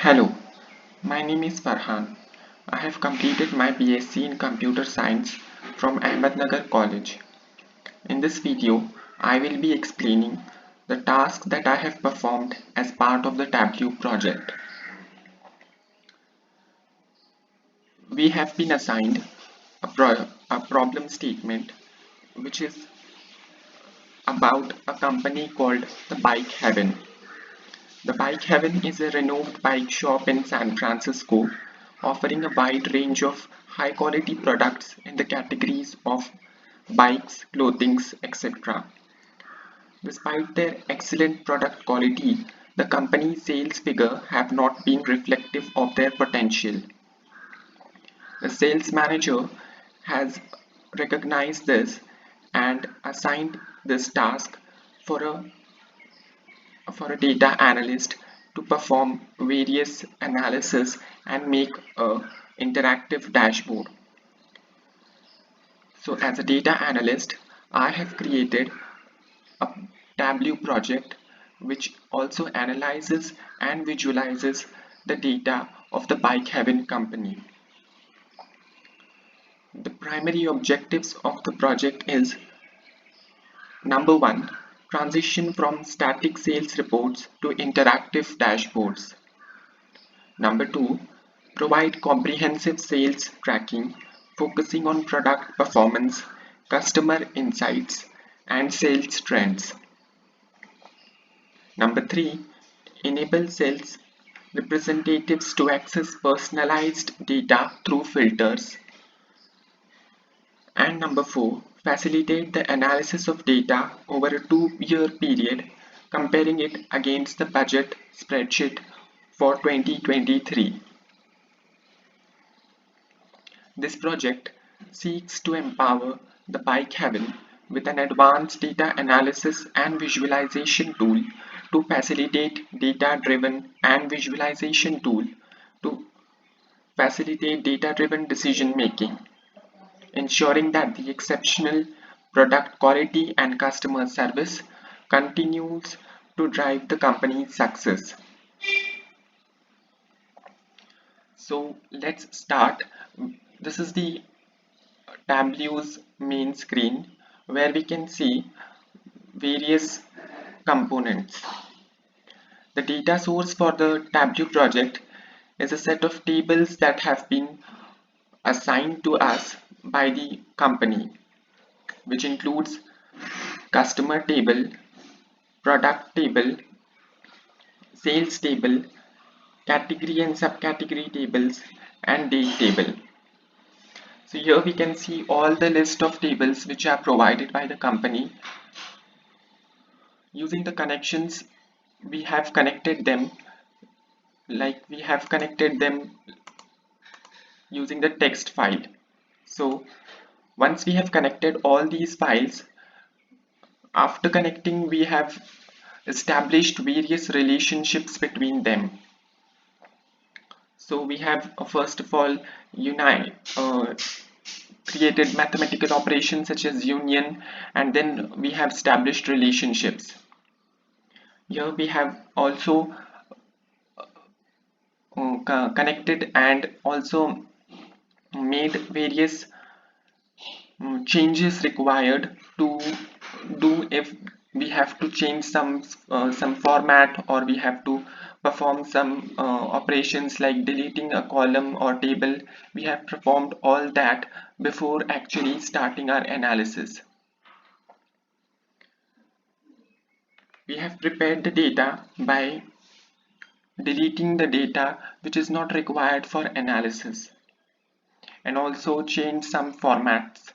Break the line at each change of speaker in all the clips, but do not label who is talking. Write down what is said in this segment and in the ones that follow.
Hello, my name is Farhan. I have completed my BSc in Computer Science from Ahmednagar College. In this video, I will be explaining the task that I have performed as part of the Tableau project. We have been assigned a problem statement which is about a company called the Bike Heaven. The Bike Heaven is a renowned bike shop in San Francisco, offering a wide range of high quality products in the categories of bikes, clothing, etc. Despite their excellent product quality, the company's sales figures have not been reflective of their potential. The sales manager has recognized this and assigned this task for a data analyst to perform various analysis and make a interactive dashboard. So as a data analyst, I have created a Tableau project which also analyzes and visualizes the data of the Bike Heaven company. The primary objectives of the project is number one, transition from static sales reports to interactive dashboards. Number two, provide comprehensive sales tracking focusing on product performance, customer insights, and sales trends. Number three, enable sales representatives to access personalized data through filters. And number four, facilitate the analysis of data over a 2-year period, comparing it against the budget spreadsheet for 2023. This project seeks to empower the Bike Heaven with an advanced data analysis and visualization tool to facilitate data-driven and visualization tool to facilitate data-driven decision making, ensuring that the exceptional product quality and customer service continues to drive the company's success. So let's start. This is the Tableau's main screen where we can see various components. The data source for the Tableau project is a set of tables that have been assigned to us by the company, which includes customer table, product table, sales table, category and subcategory tables, and date table. So here we can see all the list of tables which are provided by the company. Using the connections, we have connected them using the text file. So once we have connected all these files, after connecting we have established various relationships between them. So we have first of all created mathematical operations such as union, and then we have established relationships. Here we have also connected and also made various changes required to do if we have to change some format, or we have to perform some operations like deleting a column or table. We have performed all that before actually starting our analysis. We have prepared the data by deleting the data which is not required for analysis, and also change some formats.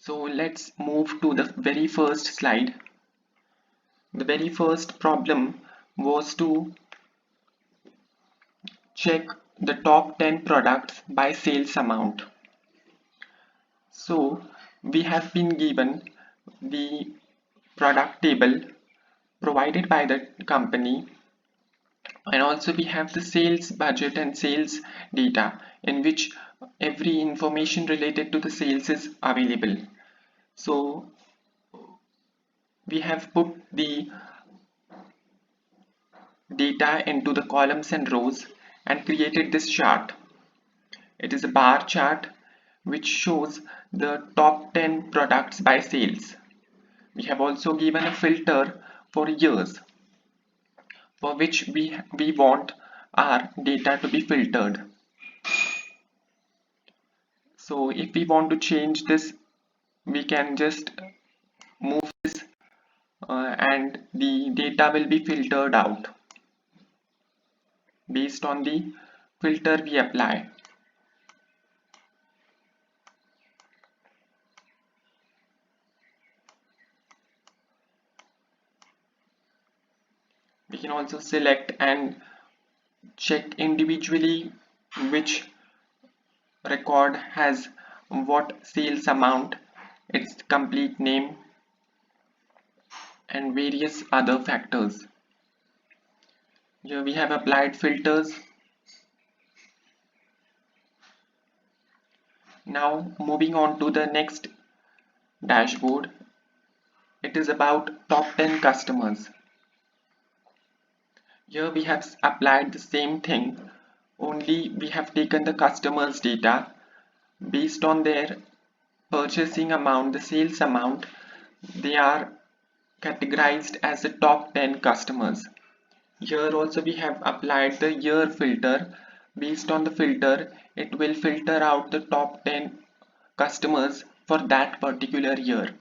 So let's move to the very first slide. The very first problem was to check the top 10 products by sales amount. So we have been given the product table provided by the company, and also we have the sales budget and sales data in which every information related to the sales is available. So we have put the data into the columns and rows and created this chart. It is a bar chart which shows the top 10 products by sales. We have also given a filter for years for which we want our data to be filtered. So if we want to change this, we can just move this and the data will be filtered out based on the filter we apply. We can also select and check individually which record has what sales amount, its complete name, and various other factors. Here we have applied filters. Now moving on to the next dashboard. It is about top 10 customers. Here we have applied the same thing, only we have taken the customers' data based on their purchasing amount, the sales amount. They are categorized as the top 10 customers. Here also we have applied the year filter. Based on the filter, it will filter out the top 10 customers for that particular year.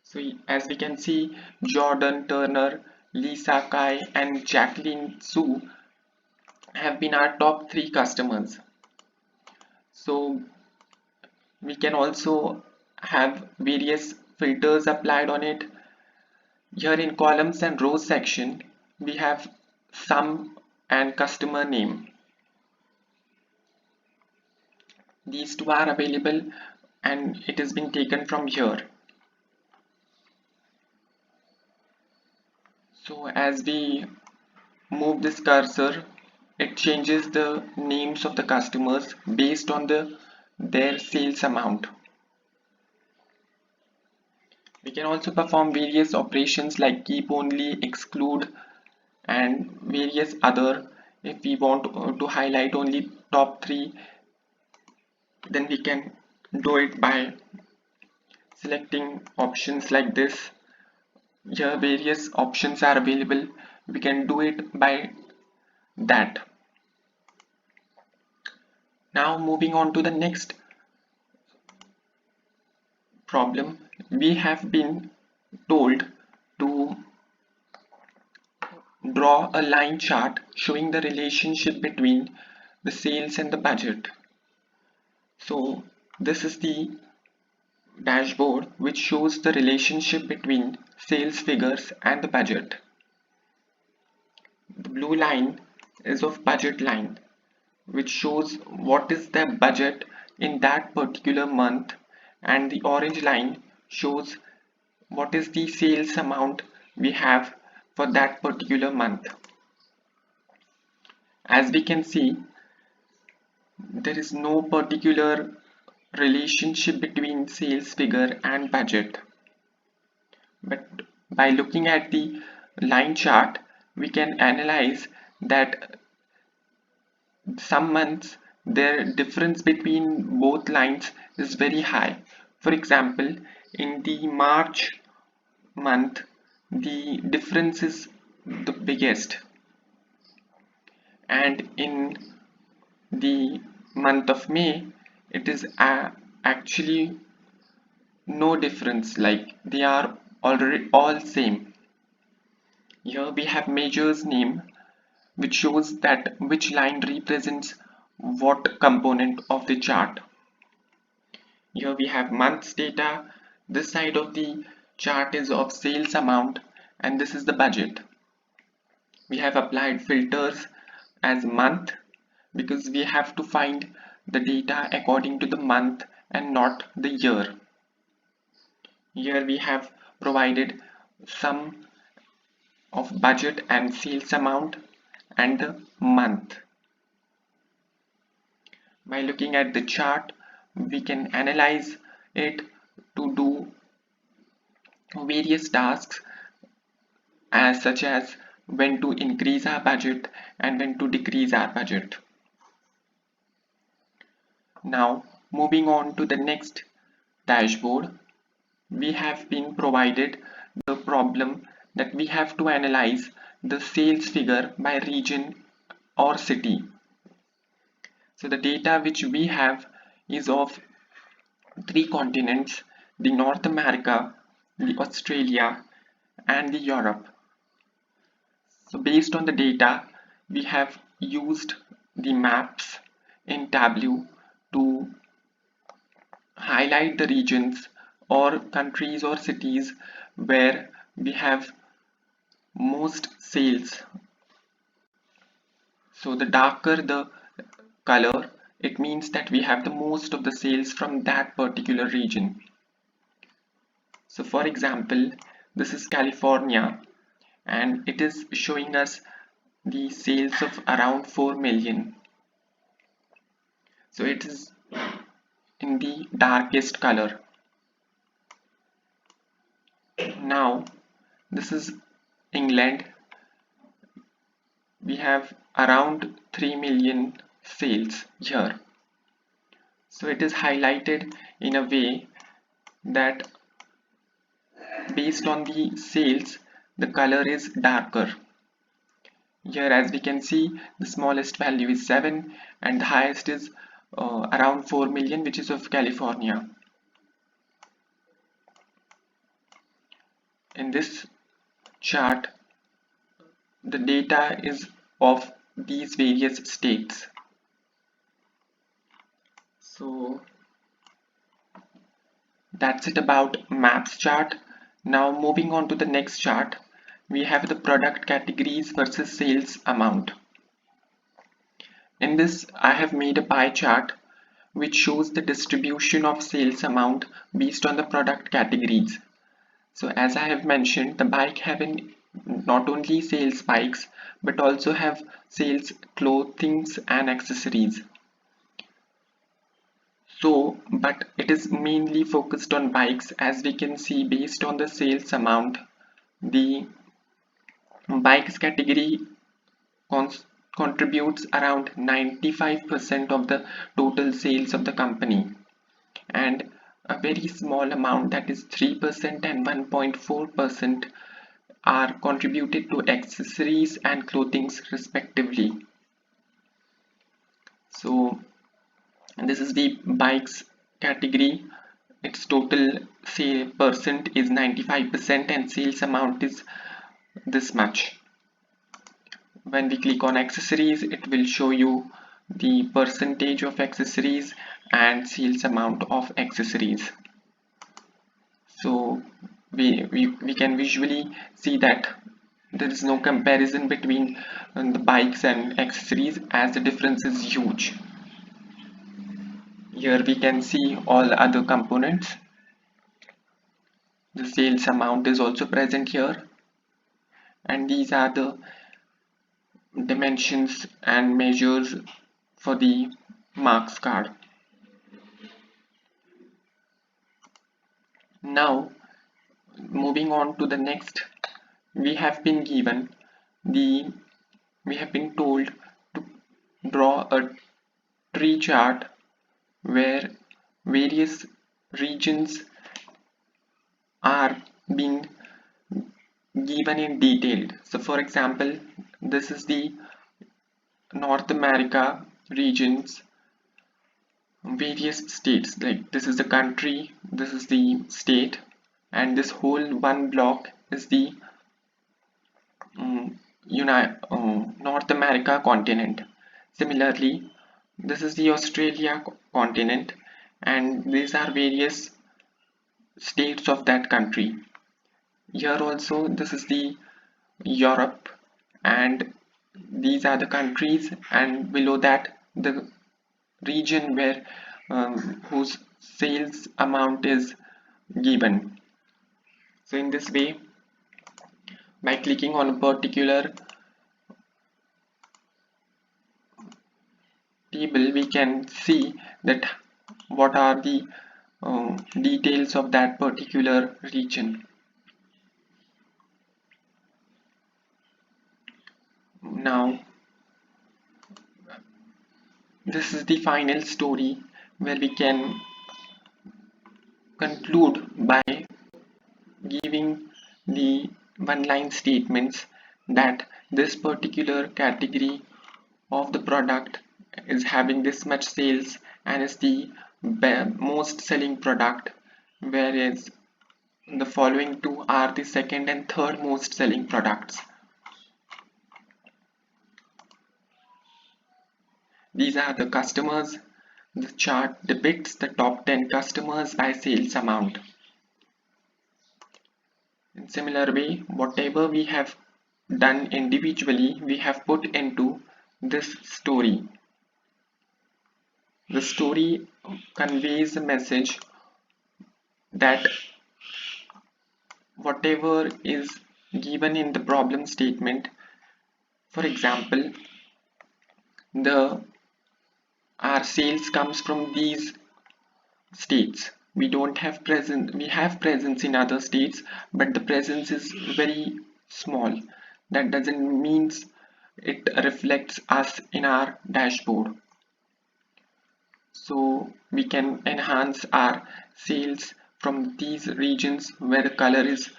So as we can see, Jordan Turner, Lisa Kai and Jacqueline Su have been our top 3 customers. So we can also have various filters applied on it. Here in columns and rows section, we have sum and customer name. These two are available and it is being taken from here. So as we move this cursor, it changes the names of the customers based on their sales amount. We can also perform various operations like keep only, exclude, and various other. If we want to highlight only top 3, then we can do it by selecting options like this. Here various options are available. We can do it by that. Now moving on to the next problem, we have been told to draw a line chart showing the relationship between the sales and the budget. So this is the dashboard which shows the relationship between sales figures and the budget. The blue line is of budget line, which shows what is the budget in that particular month, and the orange line shows what is the sales amount we have for that particular month. As we can see, there is no particular relationship between sales figure and budget. But by looking at the line chart, we can analyze that some months their difference between both lines is very high. For example, in the March month, the difference is the biggest, and in the month of May, it is actually no difference, like they are already all same. Here we have measures name which shows that which line represents what component of the chart. Here we have months data. This side of the chart is of sales amount and this is the budget. We have applied filters as month because we have to find the data according to the month and not the year. Here we have provided sum of budget and sales amount and the month. By looking at the chart, we can analyze it to do various tasks such as when to increase our budget and when to decrease our budget. Now, moving on to the next dashboard, we have been provided the problem that we have to analyze the sales figure by region or city. So the data which we have is of three continents: the North America, the Australia, and the Europe. So based on the data, we have used the maps in Tableau to highlight the regions or countries or cities where we have most sales. So the darker the color, it means that we have the most of the sales from that particular region. So for example, this is California and it is showing us the sales of around 4 million. So it is in the darkest color. Now this is England. We have around 3 million sales here. So it is highlighted in a way that based on the sales, the color is darker. Here, as we can see, the smallest value is 7 and the highest is around 4 million, which is of California. In this chart, the data is of these various states. So that's it about maps chart. Now moving on to the next chart, we have the product categories versus sales amount. In this, I have made a pie chart which shows the distribution of sales amount based on the product categories. So as I have mentioned, the bike having not only sales bikes but also have sales clothings and accessories. So, but it is mainly focused on bikes. As we can see, based on the sales amount, the bikes category contributes around 95% of the total sales of the company, and a very small amount, that is 3% and 1.4%, are contributed to accessories and clothing respectively. So this is the bikes category. Its total say percent is 95% and sales amount is this much. When we click on accessories, it will show you the percentage of accessories and sales amount of accessories. So we can visually see that there is no comparison between the bikes and accessories, as the difference is huge. Here we can see all other components. The sales amount is also present here, and these are the dimensions and measures for the marks card. Now moving on to the next, we have been told to draw a tree chart where various regions are being given in detail. So for example, this is the North America regions, various states, like this is the country, this is the state, and this whole one block is the North America continent. Similarly, this is the Australia continent, and these are various states of that country. Here also, this is the Europe, and these are the countries, and below that the region where whose sales amount is given. So in this way, by clicking on a particular table, we can see that what are the details of that particular region. Now, this is the final story where we can conclude by giving the one line statements that this particular category of the product is having this much sales and is the most selling product, whereas the following two are the second and third most selling products. These are the customers. The chart depicts the top 10 customers by sales amount. In similar way, whatever we have done individually, we have put into this story. The story conveys a message that whatever is given in the problem statement, for example, the our sales comes from these states. We don't have presence, we have presence in other states, but the presence is very small. That doesn't mean it reflects us in our dashboard. So we can enhance our sales from these regions where the color is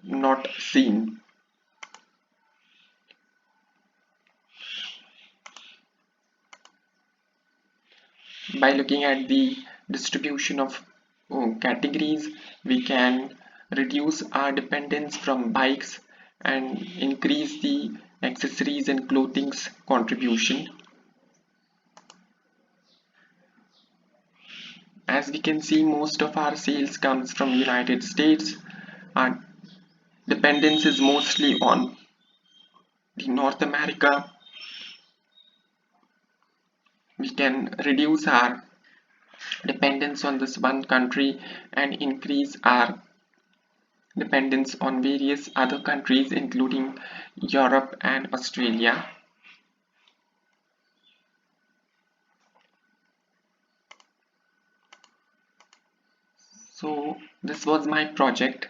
not seen. By looking at the distribution of categories, we can reduce our dependence from bikes and increase the accessories and clothing's contribution. As we can see, most of our sales comes from United States. Our dependence is mostly on the North America. We can reduce our dependence on this one country and increase our dependence on various other countries including Europe and Australia. So this was my project,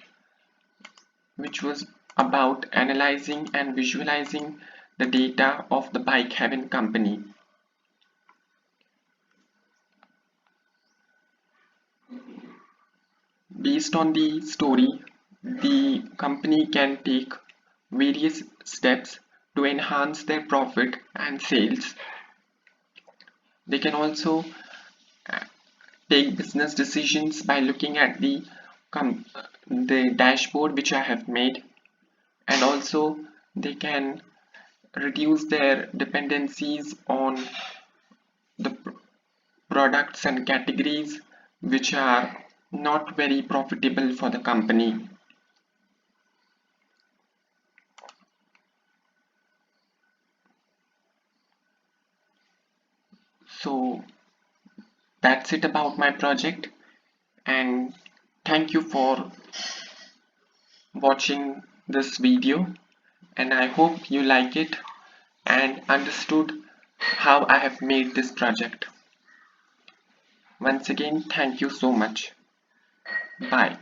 which was about analyzing and visualizing the data of the Bike Heaven company. Based on the story, the company can take various steps to enhance their profit and sales. They can also take business decisions by looking at the dashboard which I have made, and also they can reduce their dependencies on the products and categories which are not very profitable for the company. So that's it about my project, and thank you for watching this video, and I hope you like it and understood how I have made this project. Once again, thank you so much. Bye.